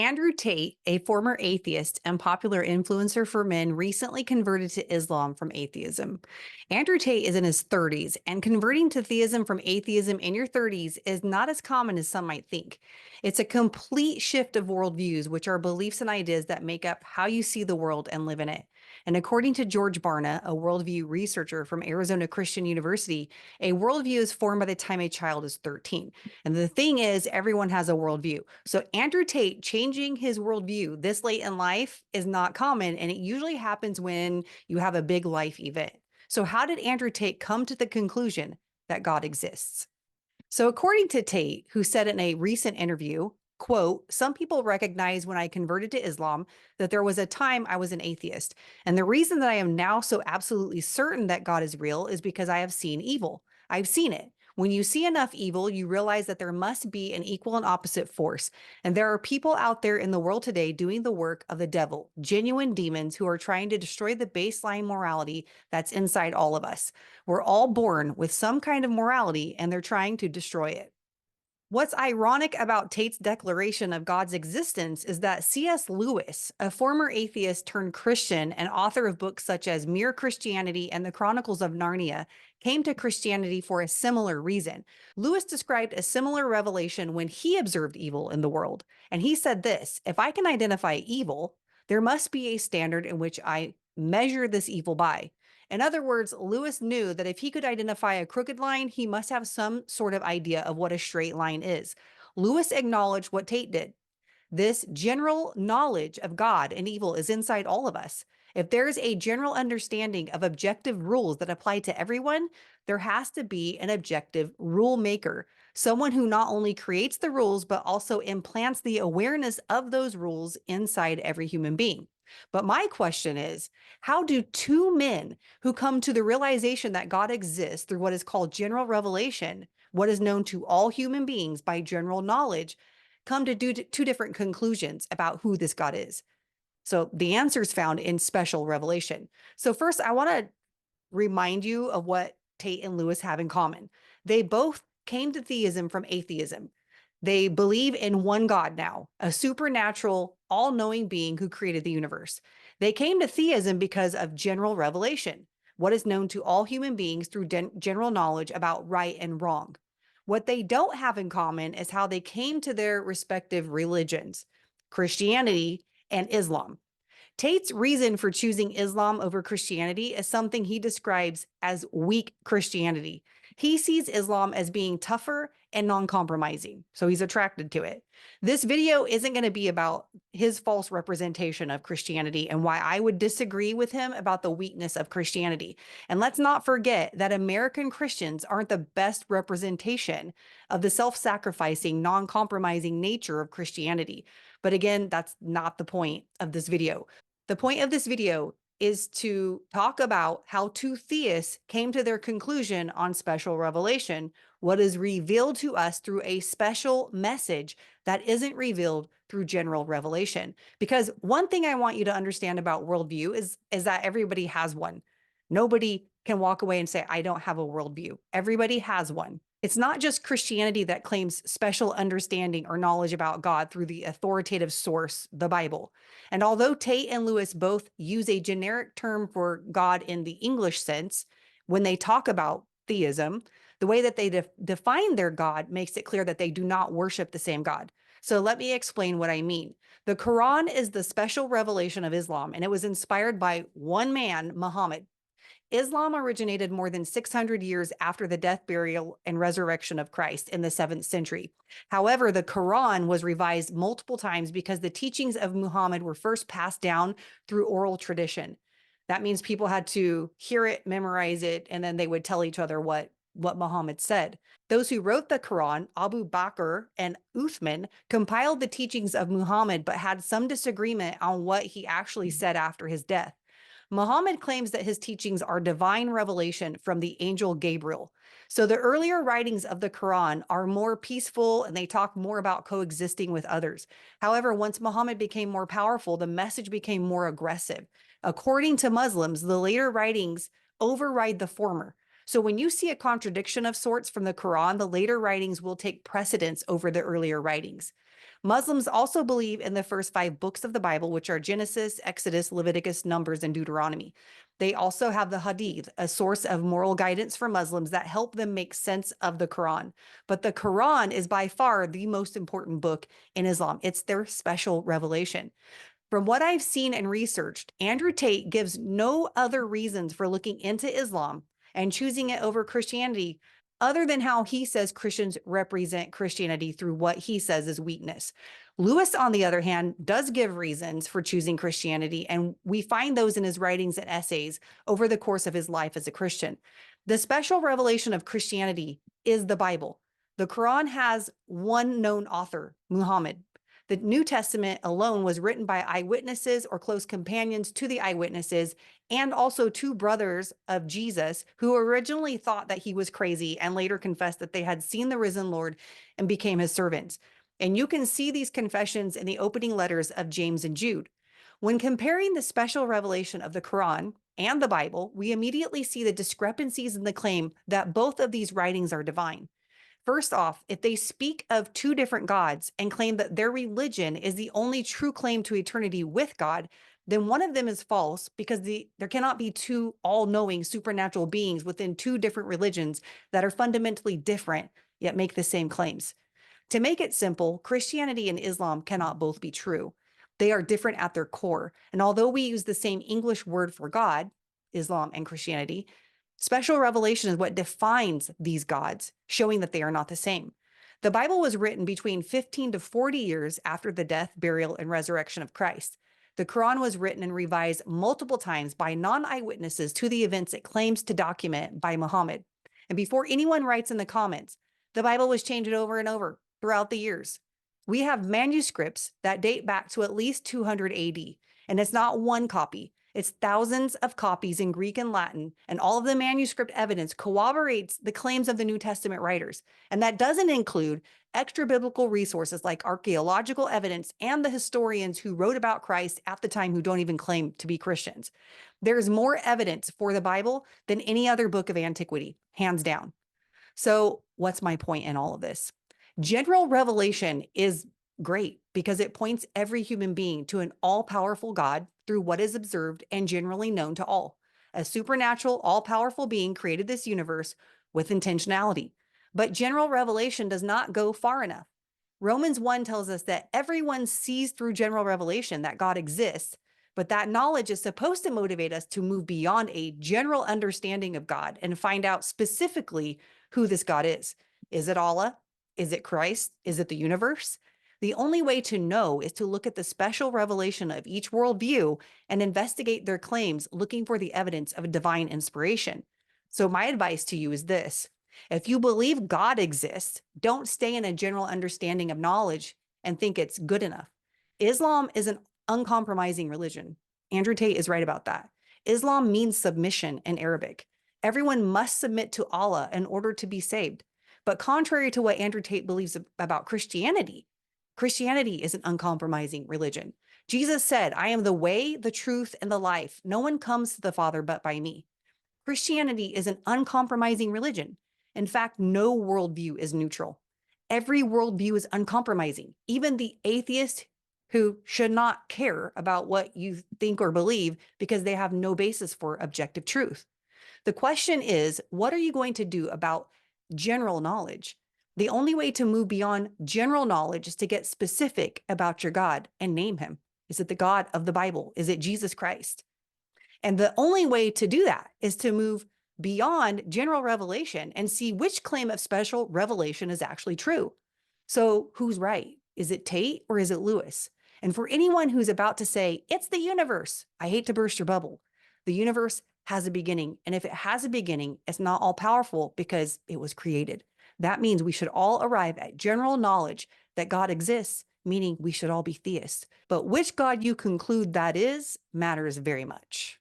Andrew Tate, a former atheist and popular influencer for men, recently converted to Islam from atheism. Andrew Tate is in his 30s, and converting to theism from atheism in your 30s is not as common as some might think. It's a complete shift of worldviews, which are beliefs and ideas that make up how you see the world and live in it. And according to George Barna, a worldview researcher from Arizona Christian University, a worldview is formed by the time a child is 13. And the thing is, everyone has a worldview. So Andrew Tate changing his worldview this late in life is not common, and it usually happens when you have a big life event. So how did Andrew Tate come to the conclusion that God exists? So according to Tate, who said in a recent interview, quote, "Some people recognize when I converted to Islam that there was a time I was an atheist. And the reason that I am now so absolutely certain that God is real is because I have seen evil. I've seen it. When you see enough evil, you realize that there must be an equal and opposite force. And there are people out there in the world today doing the work of the devil, genuine demons who are trying to destroy the baseline morality that's inside all of us. We're all born with some kind of morality, and they're trying to destroy it." What's ironic about Tate's declaration of God's existence is that C.S. Lewis, a former atheist turned Christian and author of books such as Mere Christianity and the Chronicles of Narnia, came to Christianity for a similar reason. Lewis described a similar revelation when he observed evil in the world. And he said this: "If I can identify evil, there must be a standard in which I measure this evil by." In other words, Lewis knew that if he could identify a crooked line, he must have some sort of idea of what a straight line is. Lewis acknowledged what Tate did. This general knowledge of God and evil is inside all of us. If there's a general understanding of objective rules that apply to everyone, there has to be an objective rule maker, someone who not only creates the rules, but also implants the awareness of those rules inside every human being. But my question is, how do two men who come to the realization that God exists through what is called general revelation, what is known to all human beings by general knowledge, come to do two different conclusions about who this God is? So the answer is found in special revelation. So first, I want to remind you of what Tate and Lewis have in common. They both came to theism from atheism. They believe in one God now, a supernatural, all-knowing being who created the universe. They came to theism because of general revelation, what is known to all human beings through general knowledge about right and wrong. What they don't have in common is how they came to their respective religions, Christianity and Islam. Tate's reason for choosing Islam over Christianity is something he describes as weak Christianity. He sees Islam as being tougher and non-compromising, so he's attracted to it. This video isn't going to be about his false representation of Christianity and why I would disagree with him about the weakness of Christianity. And let's not forget that American Christians aren't the best representation of the self-sacrificing, non-compromising nature of Christianity. But again, that's not the point of this video. The point of this video is to talk about how two theists came to their conclusion on special revelation, what is revealed to us through a special message that isn't revealed through general revelation. Because one thing I want you to understand about worldview is that everybody has one. Nobody can walk away and say, "I don't have a worldview." Everybody has one. It's not just Christianity that claims special understanding or knowledge about God through the authoritative source, the Bible. And although Tate and Lewis both use a generic term for God in the English sense, when they talk about theism, the way that they define their God makes it clear that they do not worship the same God. So let me explain what I mean. The Quran is the special revelation of Islam, and it was inspired by one man, Muhammad. Islam originated more than 600 years after the death, burial, and resurrection of Christ in the 7th century. However, the Quran was revised multiple times because the teachings of Muhammad were first passed down through oral tradition. That means people had to hear it, memorize it, and then they would tell each other what Muhammad said. Those who wrote the Quran, Abu Bakr and Uthman, compiled the teachings of Muhammad but had some disagreement on what he actually said after his death. Muhammad claims that his teachings are divine revelation from the angel Gabriel. So the earlier writings of the Quran are more peaceful and they talk more about coexisting with others. However, once Muhammad became more powerful, the message became more aggressive. According to Muslims, the later writings override the former. So when you see a contradiction of sorts from the Quran, the later writings will take precedence over the earlier writings. Muslims also believe in the first 5 books of the Bible, which are Genesis, Exodus, Leviticus, Numbers, and Deuteronomy. They also have the Hadith, a source of moral guidance for Muslims that help them make sense of the Quran. But the Quran is by far the most important book in Islam. It's their special revelation. From what I've seen and researched, Andrew Tate gives no other reasons for looking into Islam and choosing it over Christianity other than how he says Christians represent Christianity through what he says is weakness. Lewis, on the other hand, does give reasons for choosing Christianity, and we find those in his writings and essays over the course of his life as a Christian. The special revelation of Christianity is the Bible. The Quran has one known author, Muhammad. The New Testament alone was written by eyewitnesses or close companions to the eyewitnesses, and also 2 brothers of Jesus who originally thought that he was crazy and later confessed that they had seen the risen Lord and became his servants. And you can see these confessions in the opening letters of James and Jude. When comparing the special revelation of the Quran and the Bible, we immediately see the discrepancies in the claim that both of these writings are divine. First off, if they speak of 2 different gods and claim that their religion is the only true claim to eternity with God, then one of them is false because there cannot be 2 all-knowing supernatural beings within 2 different religions that are fundamentally different yet make the same claims. To make it simple, Christianity and Islam cannot both be true. They are different at their core. And although we use the same English word for God, Islam and Christianity, special revelation is what defines these gods, showing that they are not the same. The Bible was written between 15 to 40 years after the death, burial, and resurrection of Christ. The Quran was written and revised multiple times by non-eyewitnesses to the events it claims to document by Muhammad. And before anyone writes in the comments, the Bible was changed over and over throughout the years. We have manuscripts that date back to at least 200 AD, and it's not one copy. It's thousands of copies in Greek and Latin, and all of the manuscript evidence corroborates the claims of the New Testament writers. And that doesn't include extra biblical resources like archaeological evidence and the historians who wrote about Christ at the time who don't even claim to be Christians. There's more evidence for the Bible than any other book of antiquity, hands down. So what's my point in all of this? General revelation is great because it points every human being to an all-powerful God through what is observed and generally known to all. A supernatural, all-powerful being created this universe with intentionality. But general revelation does not go far enough. Romans 1 tells us that everyone sees through general revelation that God exists, but that knowledge is supposed to motivate us to move beyond a general understanding of God and find out specifically who this God is. Is it Allah? Is it Christ? Is it the universe? The only way to know is to look at the special revelation of each worldview and investigate their claims, looking for the evidence of a divine inspiration. So my advice to you is this. If you believe God exists, don't stay in a general understanding of knowledge and think it's good enough. Islam is an uncompromising religion. Andrew Tate is right about that. Islam means submission in Arabic. Everyone must submit to Allah in order to be saved. But contrary to what Andrew Tate believes about Christianity, Christianity is an uncompromising religion. Jesus said, I am the way, the truth, and the life. No one comes to the Father but by me. Christianity is an uncompromising religion. In fact, no worldview is neutral. Every worldview is uncompromising. Even the atheist who should not care about what you think or believe because they have no basis for objective truth. The question is, what are you going to do about general knowledge? The only way to move beyond general knowledge is to get specific about your God and name him. Is it the God of the Bible? Is it Jesus Christ? And the only way to do that is to move beyond general revelation and see which claim of special revelation is actually true. So who's right? Is it Tate or is it Lewis? And for anyone who's about to say, it's the universe, I hate to burst your bubble. The universe has a beginning. And if it has a beginning, it's not all powerful because it was created. That means we should all arrive at general knowledge that God exists, meaning we should all be theists. But which God you conclude that is matters very much.